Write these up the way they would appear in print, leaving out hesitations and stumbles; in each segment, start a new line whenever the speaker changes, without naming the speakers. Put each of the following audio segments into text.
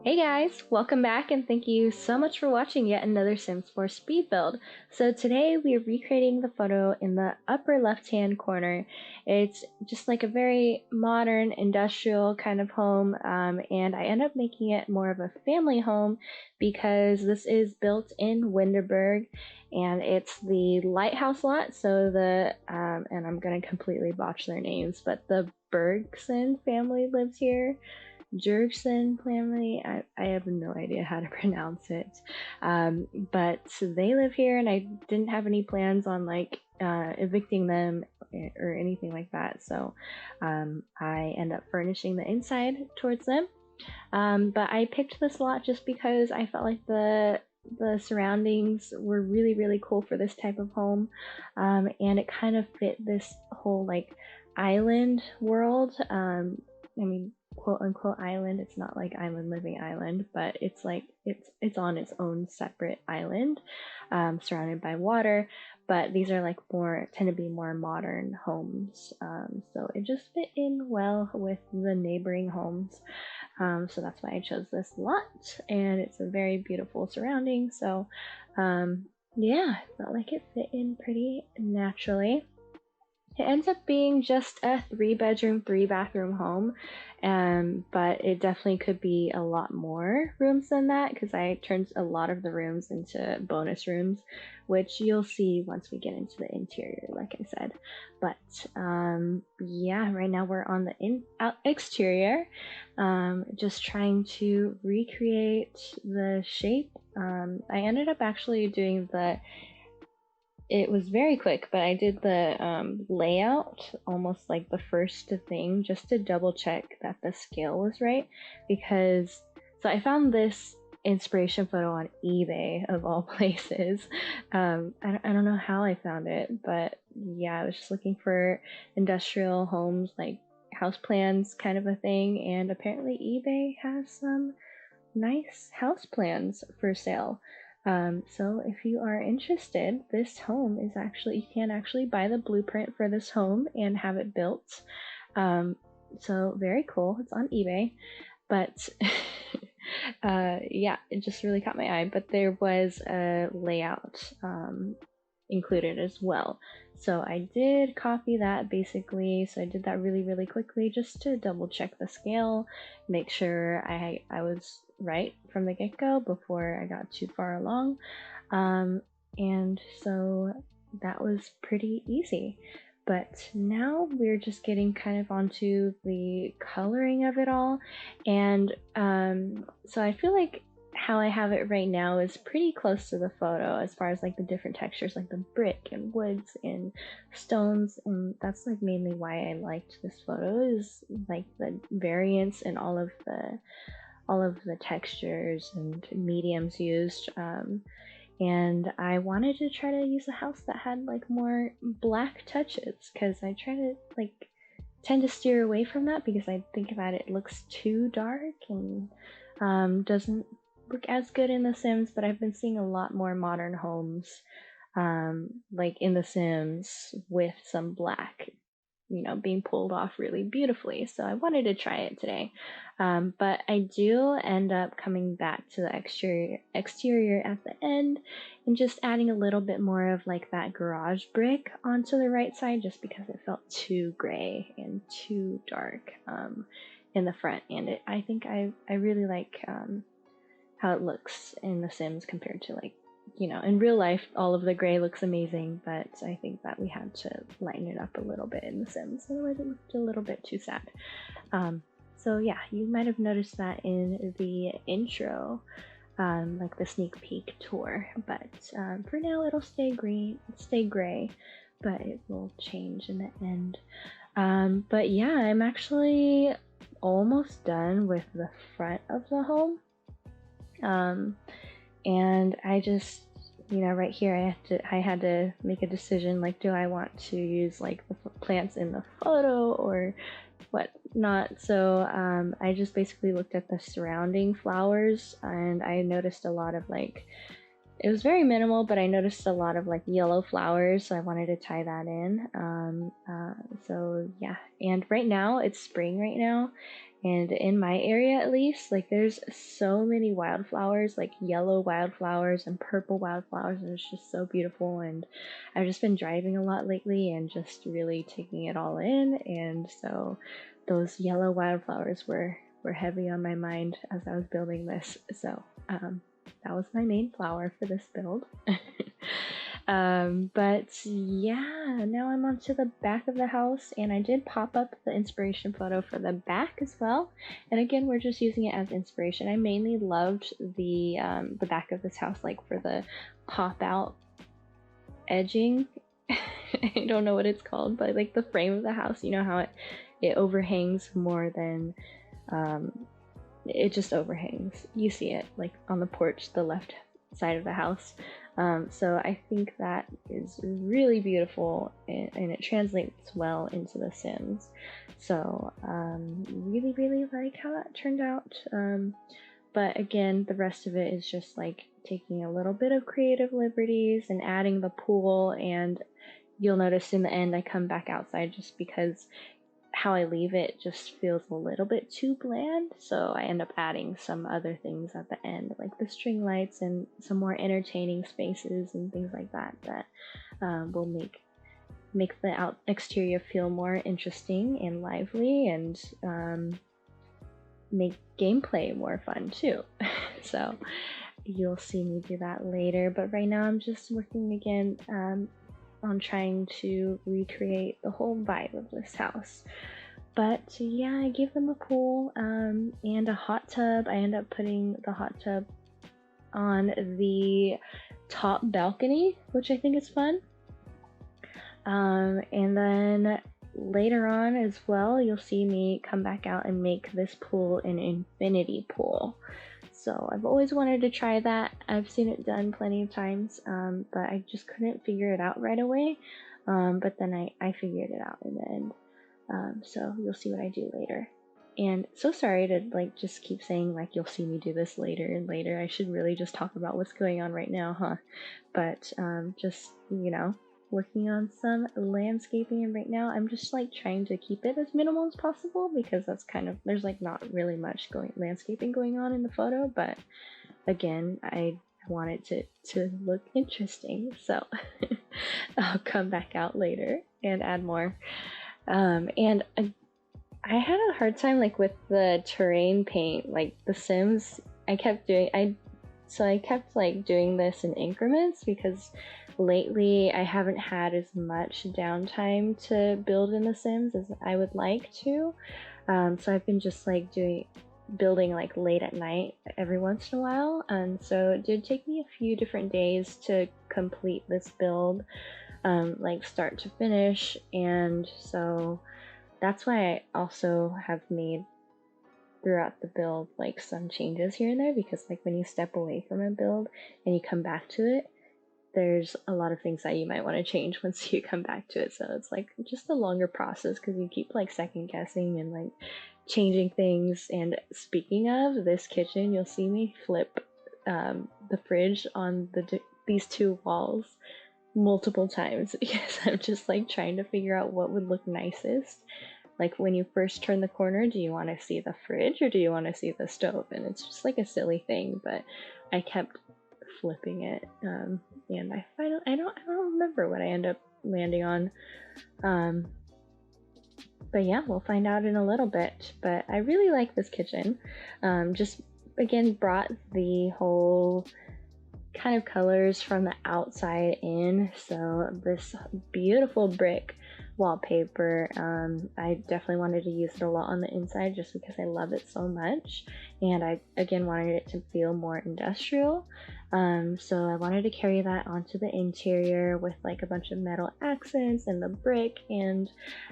Hey guys, welcome back and thank you so much for watching yet another Sims 4 speed build. So today we are recreating the photo in the upper left hand corner. It's just like a very modern industrial kind of home, and I end up making it more of a family home because this is built in Windenburg and it's the Lighthouse lot. So and I'm going to completely botch their names, but the Bjergsen family lives here. Bjergsen family. I have no idea how to pronounce it. But they live here, and I didn't have any plans on like evicting them or anything like that. So I end up furnishing the inside towards them. But I picked this lot just because I felt like the surroundings were really cool for this type of home, and it kind of fit this whole like island world. I mean, quote unquote island. It's not like Island Living Island, but it's like it's on its own separate island, surrounded by water. But these are like tend to be more modern homes, so it just fit in well with the neighboring homes. So that's why I chose this lot, and it's a very beautiful surrounding. So yeah, I felt like it fit in pretty naturally. It ends up being just a 3-bedroom, 3-bathroom home, but it definitely could be a lot more rooms than that because I turned a lot of the rooms into bonus rooms, which you'll see once we get into the interior, like I said. But yeah, right now we're on the exterior, just trying to recreate the shape. I ended up actually doing it was very quick, but I did the layout almost like the first thing just to double check that the scale was right. So I found this inspiration photo on eBay of all places. I don't know how I found it, but yeah, I was just looking for industrial homes, like house plans kind of a thing, and apparently eBay has some nice house plans for sale. So if you are interested, this home is you can actually buy the blueprint for this home and have it built. So very cool. It's on eBay, but yeah, it just really caught my eye. But there was a layout included as well. So I did copy that basically. So I did that really quickly just to double check the scale, make sure I was right from the get-go before I got too far along. And so that was pretty easy. But now we're just getting kind of onto the coloring of it all. And so I feel like how I have it right now is pretty close to the photo as far as like the different textures, like the brick and woods and stones. And that's like mainly why I liked this photo, is like the variance in all of the textures and mediums used. And I wanted to try to use a house that had like more black touches, because I try to like tend to steer away from that because I think about it looks too dark and doesn't look as good in The Sims. But I've been seeing a lot more modern homes, like in The Sims, with some black, being pulled off really beautifully. So I wanted to try it today. But I do end up coming back to the exterior at the end and just adding a little bit more of like that garage brick onto the right side, just because it felt too gray and too dark in the front. And I think I really like how it looks in The Sims compared to like, in real life, all of the gray looks amazing, but I think that we had to lighten it up a little bit in The Sims, otherwise it looked a little bit too sad. So yeah, you might have noticed that in the intro, like the sneak peek tour, but for now it'll stay gray, but it will change in the end. But yeah, I'm actually almost done with the front of the home. And I just, right here I had to make a decision, like, do I want to use like the plants in the photo or what not. So I just basically looked at the surrounding flowers, and I noticed a lot of like it was very minimal, but I noticed a lot of like yellow flowers, so I wanted to tie that in. So yeah, and right now it's spring right now, and in my area at least, like there's so many wildflowers, like yellow wildflowers and purple wildflowers, and it's just so beautiful. And I've just been driving a lot lately and just really taking it all in, and so those yellow wildflowers were heavy on my mind as I was building this. So that was my main flower for this build. But yeah, now I'm onto the back of the house, and I did pop up the inspiration photo for the back as well. And again, we're just using it as inspiration. I mainly loved the back of this house, like for the pop out edging. I don't know what it's called, but like the frame of the house, you know how it overhangs more than it just overhangs. You see it like on the porch, the left side of the house. So I think that is really beautiful, and it translates well into The Sims. So really like how that turned out. But again, the rest of it is just like taking a little bit of creative liberties and adding the pool. And you'll notice in the end I come back outside just because how I leave it just feels a little bit too bland, so I end up adding some other things at the end, like the string lights and some more entertaining spaces and things like that will make the exterior feel more interesting and lively, and make gameplay more fun too. So you'll see me do that later, but right now I'm just working again on trying to recreate the whole vibe of this house. But yeah, I gave them a pool and a hot tub. I end up putting the hot tub on the top balcony, which I think is fun. And then later on as well, you'll see me come back out and make this pool an infinity pool. So I've always wanted to try that. I've seen it done plenty of times, but I just couldn't figure it out right away. But then I figured it out in the end. So you'll see what I do later. And so sorry to like just keep saying like you'll see me do this later and later. I should really just talk about what's going on right now, huh? But just, you know, working on some landscaping, and right now I'm just like trying to keep it as minimal as possible because that's kind of, there's like not really much landscaping going on in the photo, but again, I want it to look interesting, so I'll come back out later and add more. And I had a hard time like with the terrain paint, like The Sims. I kept like doing this in increments because lately I haven't had as much downtime to build in The Sims as I would like to. So I've been just like building like late at night every once in a while, and so it did take me a few different days to complete this build, like start to finish. And so that's why I also have made throughout the build like some changes here and there, because like when you step away from a build and you come back to it, there's a lot of things that you might want to change once you come back to it. So it's like just a longer process because you keep like second guessing and like changing things. And speaking of this kitchen, you'll see me flip the fridge on these two walls multiple times because I'm just like trying to figure out what would look nicest. Like when you first turn the corner, do you want to see the fridge or do you want to see the stove? And it's just like a silly thing, but I kept flipping it, and I don't remember what I end up landing on. But yeah, we'll find out in a little bit. But I really like this kitchen. Just again brought the whole kind of colors from the outside in. So this beautiful brick wallpaper, I definitely wanted to use it a lot on the inside just because I love it so much, and I again wanted it to feel more industrial. So I wanted to carry that onto the interior with like a bunch of metal accents and the brick, and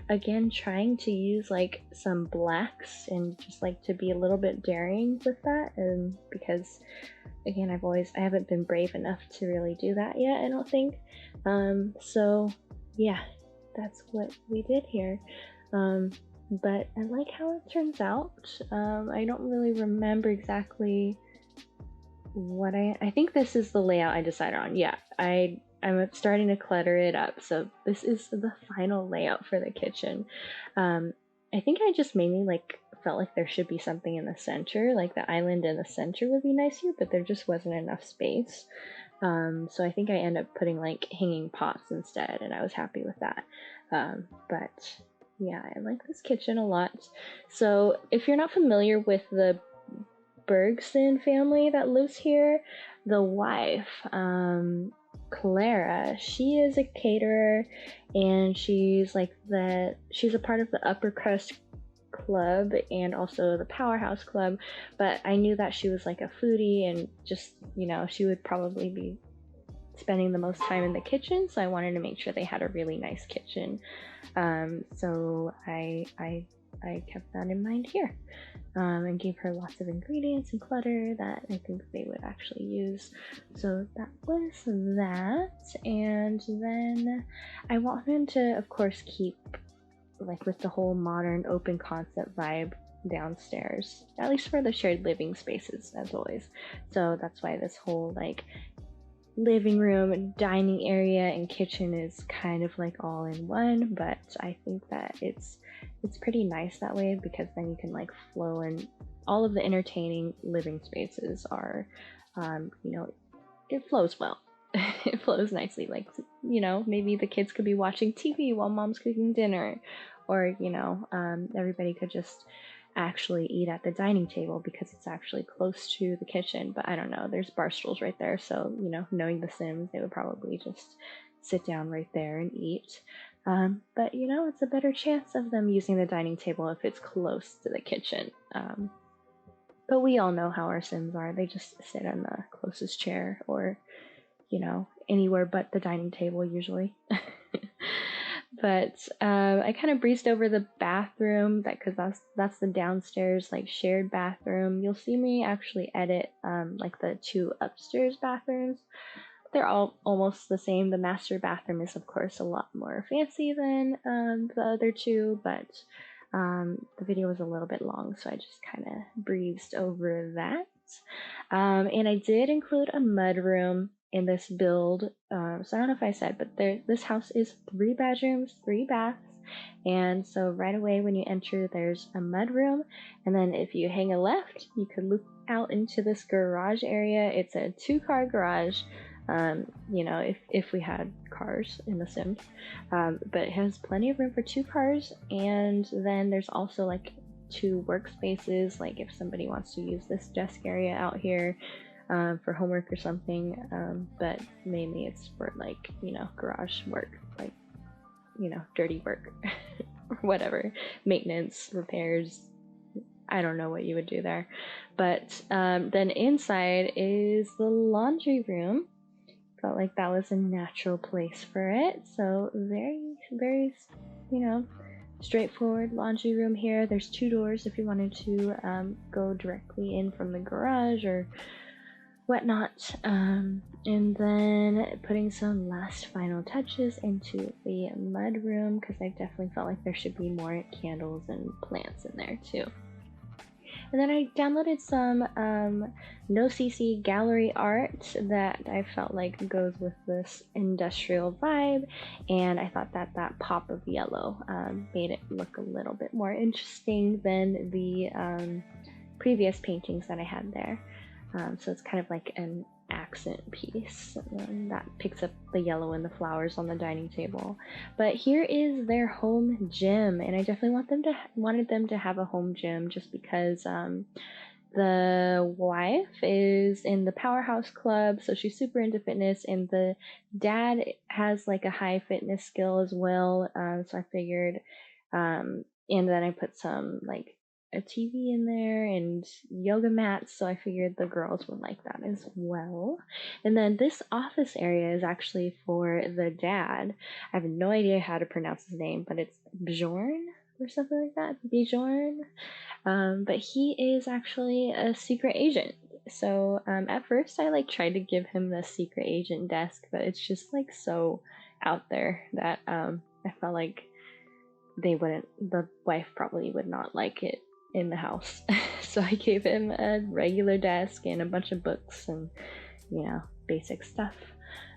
again trying to use like some blacks and just like to be a little bit daring with that, and because again I haven't been brave enough to really do that yet, I don't think. So yeah, that's what we did here. But I like how it turns out. I don't really remember exactly what I think this is the layout I decided on. Yeah, I'm starting to clutter it up. So this is the final layout for the kitchen. I think I just mainly like felt like there should be something in the center, like the island in the center would be nice here, but there just wasn't enough space. So I think I ended up putting like hanging pots instead, and I was happy with that. But yeah, I like this kitchen a lot. So if you're not familiar with the Bjergsen family that lives here, the wife, Clara, she is a caterer, and she's a part of the upper crust club and also the powerhouse club, but I knew that she was like a foodie and just, she would probably be spending the most time in the kitchen, so I wanted to make sure they had a really nice kitchen. So I kept that in mind here, and gave her lots of ingredients and clutter that I think they would actually use. So that was that, and then I wanted to, of course, keep like with the whole modern open concept vibe downstairs, at least for the shared living spaces, as always. So that's why this whole like living room, dining area, and kitchen is kind of like all in one, but I think that it's pretty nice that way, because then you can like flow in all of the entertaining living spaces are, it flows well. It flows nicely. Like, maybe the kids could be watching TV while mom's cooking dinner, or, everybody could just actually eat at the dining table because it's actually close to the kitchen. But I don't know, there's bar stools right there, so knowing the Sims, they would probably just sit down right there and eat. But it's a better chance of them using the dining table if it's close to the kitchen. But we all know how our Sims are. They just sit on the closest chair, or anywhere but the dining table usually. But I kind of breezed over the bathroom, because that's the downstairs like shared bathroom. You'll see me actually edit like the two upstairs bathrooms. They're all almost the same. The master bathroom is of course a lot more fancy than the other two, but the video was a little bit long, so I just kind of breezed over that. And I did include a mudroom in this build. So I don't know if I said, but this house is 3 bedrooms, 3 baths. And so right away when you enter, there's a mudroom. And then if you hang a left, you could look out into this garage area. It's a 2-car garage. If we had cars in The Sims. But it has plenty of room for 2 cars. And then there's also like 2 workspaces, like if somebody wants to use this desk area out here for homework or something, but mainly it's for like garage work, like dirty work or whatever, maintenance, repairs. I don't know what you would do there. But then inside is the laundry room. Felt like that was a natural place for it, so very, very straightforward laundry room here. There's 2 doors if you wanted to go directly in from the garage or whatnot. And then putting some last final touches into the mud room, because I definitely felt like there should be more candles and plants in there too. And then I downloaded some no CC gallery art that I felt like goes with this industrial vibe, and I thought that that pop of yellow made it look a little bit more interesting than the previous paintings that I had there. So it's kind of like an accent piece that picks up the yellow and the flowers on the dining table. But here is their home gym, and I definitely wanted them to have a home gym, just because the wife is in the powerhouse club, so she's super into fitness, and the dad has like a high fitness skill as well. So I figured, and then I put some like a TV in there and yoga mats, so I figured the girls would like that as well. And then this office area is actually for the dad. I have no idea how to pronounce his name, but it's Bjorn or something like that. Bjorn. But he is actually a secret agent. So at first I like tried to give him the secret agent desk, but it's just like so out there that I felt like the wife probably would not like it in the house. So I gave him a regular desk and a bunch of books and, you know, basic stuff.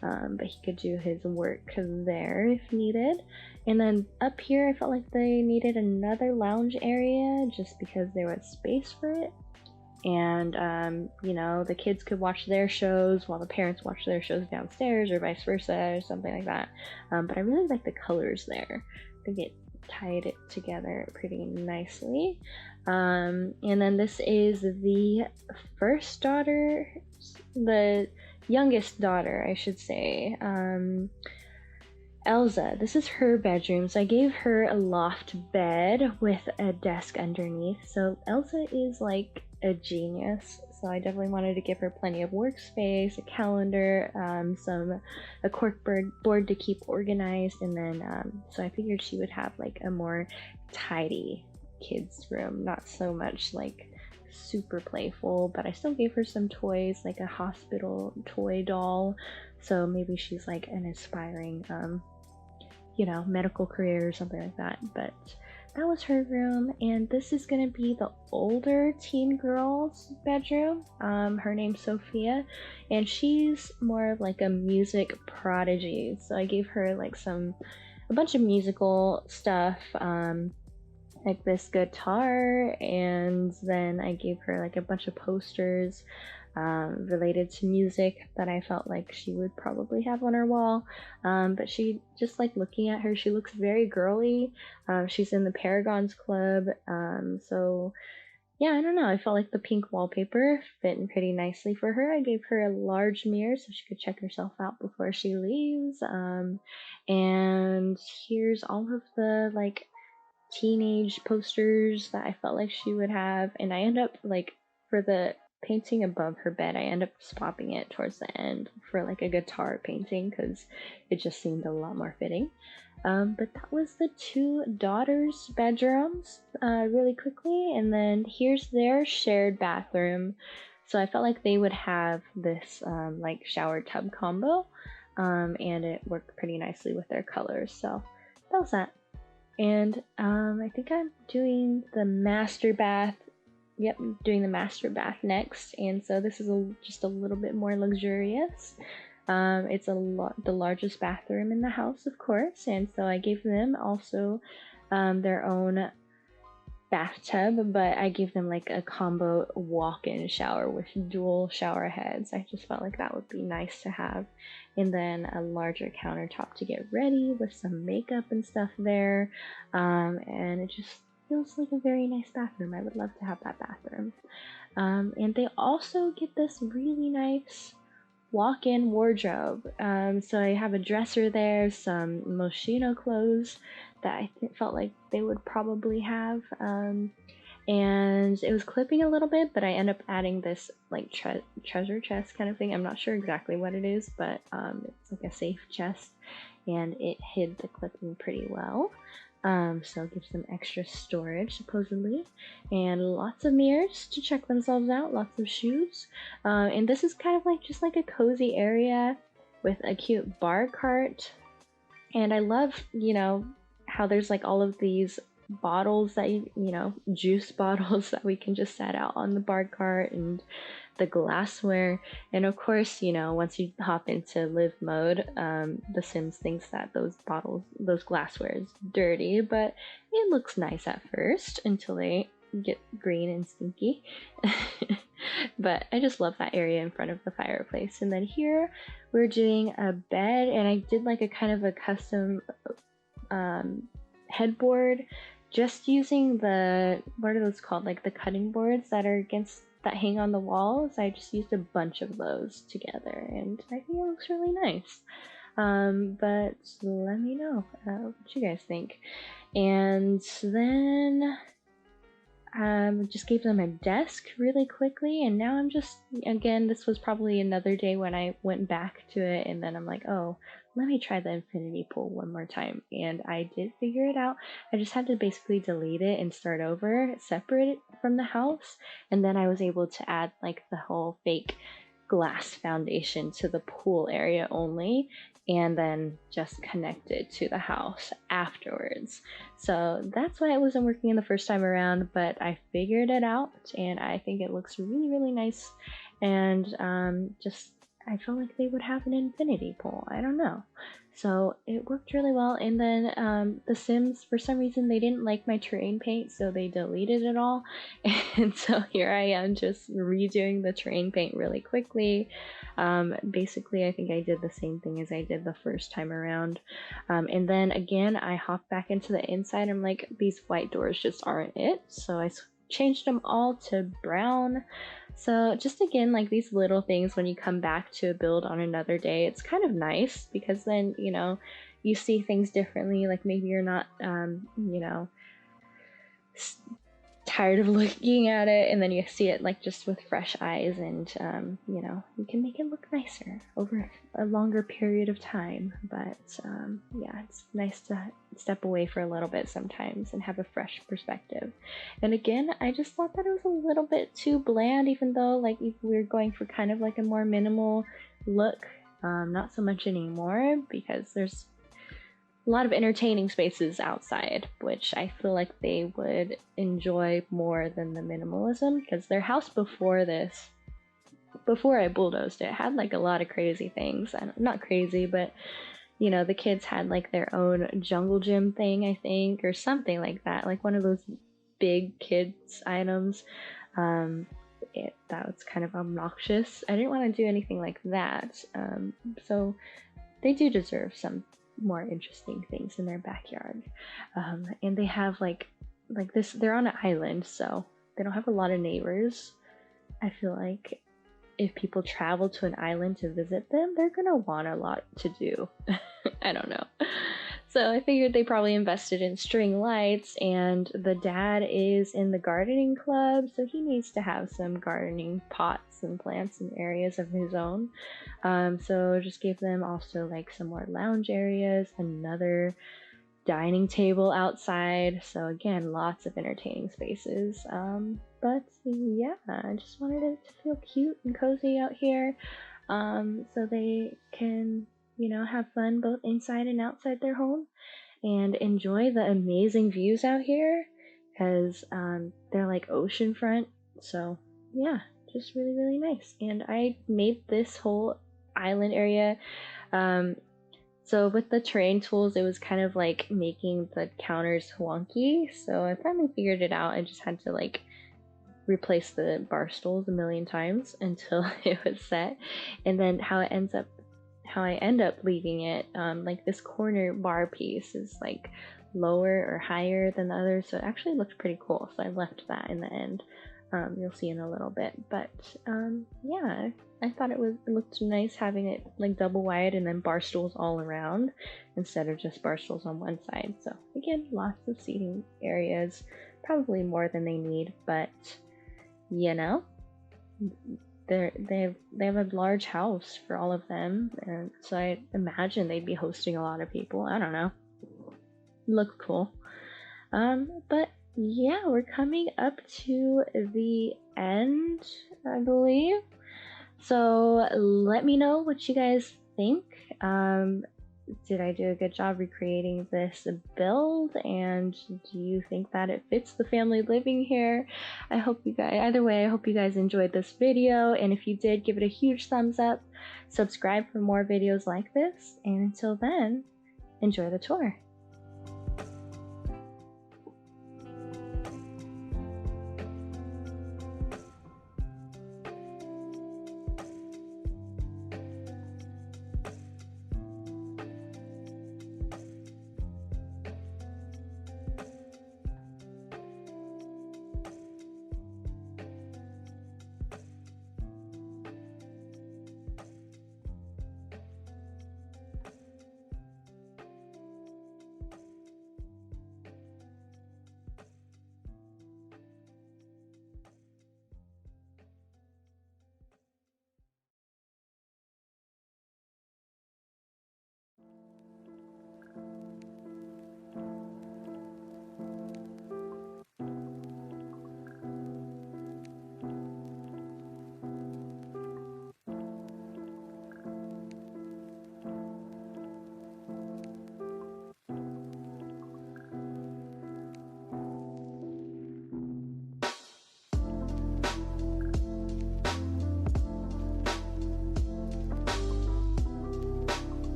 But he could do his work there if needed. And then up here, I felt like they needed another lounge area just because there was space for it. And, you know, the kids could watch their shows while the parents watch their shows downstairs, or vice versa, or something like that. But I really like the colors there. I think it tied it together pretty nicely. And then this is the first daughter, the youngest daughter, I should say. Elsa, this is her bedroom. So I gave her a loft bed with a desk underneath. So Elsa is like a genius. So I definitely wanted to give her plenty of workspace, a calendar, a cork board to keep organized, and then so I figured she would have like a more tidy kids room, not so much like super playful, but I still gave her some toys, like a hospital toy doll. So maybe she's like an aspiring you know, medical career or something like that. But that was her room, and this is gonna be the older teen girl's bedroom. Her name's Sophia, and she's more of like a music prodigy. So I gave her like a bunch of musical stuff, like this guitar, and then I gave her like a bunch of posters related to music that I felt like she would probably have on her wall. But she, just like looking at her, she looks very girly. She's in the Paragons Club. So yeah, I don't know. I felt like the pink wallpaper fit in pretty nicely for her. I gave her a large mirror so she could check herself out before she leaves. And here's all of the like teenage posters that I felt like she would have. And I end up like, for the painting above her bed, I end up swapping it towards the end for like a guitar painting because it just seemed a lot more fitting. But that was the two daughters' bedrooms really quickly, and then here's their shared bathroom. So I felt like they would have this like shower tub combo, and it worked pretty nicely with their colors. So that was that. And I think I'm doing the master bath. Yep, doing the master bath next, and so this is just a little bit more luxurious. It's the largest bathroom in the house, of course, and so I gave them also their own bathtub, but I gave them like a combo walk-in shower with dual shower heads. I just felt like that would be nice to have. And then a larger countertop to get ready with some makeup and stuff there, and it just feels like a very nice bathroom. I would love to have that bathroom. And they also get this really nice walk-in wardrobe. So I have a dresser there, some Moschino clothes that I felt like they would probably have. And it was clipping a little bit, but I end up adding this like treasure chest kind of thing. I'm not sure exactly what it is, but it's like a safe chest, and it hid the clipping pretty well. So it gives them extra storage, supposedly, and lots of mirrors to check themselves out, lots of shoes. And this is kind of like just like a cozy area with a cute bar cart. And I love, you know, how there's like all of these bottles that you know, juice bottles that we can just set out on the bar cart, and the glassware. And of course, you know, once you hop into live mode, the Sims thinks that those glassware is dirty, but it looks nice at first until they get green and stinky. But I just love that area in front of the fireplace. And then here we're doing a bed, and I did like a kind of a custom headboard, just using the, what are those called, like the cutting boards that hang on the walls. I just used a bunch of those together, and I think it looks really nice. But let me know what you guys think. And then just gave them a desk really quickly, and now I'm just, again, this was probably another day when I went back to it, and then I'm like, oh, let me try the infinity pool one more time. And I did figure it out. I just had to basically delete it and start over, separate it from the house, and then I was able to add like the whole fake glass foundation to the pool area only, and then just connected to the house afterwards. So that's why it wasn't working the first time around, but I figured it out and I think it looks really, really nice. And just I felt like they would have an infinity pool. I don't know. So it worked really well. And then The Sims, for some reason, they didn't like my terrain paint, so they deleted it all. And so here I am just redoing the terrain paint really quickly. Basically, I think I did the same thing as I did the first time around. And then again, I hopped back into the inside. I'm like, these white doors just aren't it. So I changed them all to brown. So just again, like these little things when you come back to a build on another day, it's kind of nice because then, you know, you see things differently. Like maybe you're not, you know, tired of looking at it, and then you see it like just with fresh eyes, and you know, you can make it look nicer over a longer period of time. But yeah, it's nice to step away for a little bit sometimes and have a fresh perspective. And again, I just thought that it was a little bit too bland, even though like if we're going for kind of like a more minimal look, not so much anymore, because there's a lot of entertaining spaces outside, which I feel like they would enjoy more than the minimalism, because their house before this, before I bulldozed it, had like a lot of crazy things. And not crazy, but you know, the kids had like their own jungle gym thing, I think, or something like that, like one of those big kids items. That was kind of obnoxious. I didn't want to do anything like that. So they do deserve some more interesting things in their backyard. And they have like this, they're on an island, so they don't have a lot of neighbors. I feel like if people travel to an island to visit them, they're gonna want a lot to do. I don't know. So I figured they probably invested in string lights, and the dad is in the gardening club, so he needs to have some gardening pots and plants and areas of his own. So just gave them also like some more lounge areas, another dining table outside. So again, lots of entertaining spaces. But yeah, I just wanted it to feel cute and cozy out here, so they can, you know, have fun both inside and outside their home and enjoy the amazing views out here, because they're like oceanfront. So yeah, just really, really nice. And I made this whole island area. So with the terrain tools, it was kind of like making the counters wonky. So I finally figured it out. I just had to like replace the bar stools a million times until it was set. And then how I end up leaving it, like this corner bar piece is like lower or higher than the others, so it actually looked pretty cool. So I left that in the end. You'll see in a little bit, but yeah, I thought it looked nice having it like double wide and then bar stools all around instead of just bar stools on one side. So again, lots of seating areas, probably more than they need, but you know, they have a large house for all of them, and so I imagine they'd be hosting a lot of people. I don't know. Look cool. But yeah, we're coming up to the end, I believe. So let me know what you guys think. Did I do a good job recreating this build, and do you think that it fits the family living here? I hope you guys, either way, I hope you guys enjoyed this video, and if you did, give it a huge thumbs up, subscribe for more videos like this, and until then, enjoy the tour.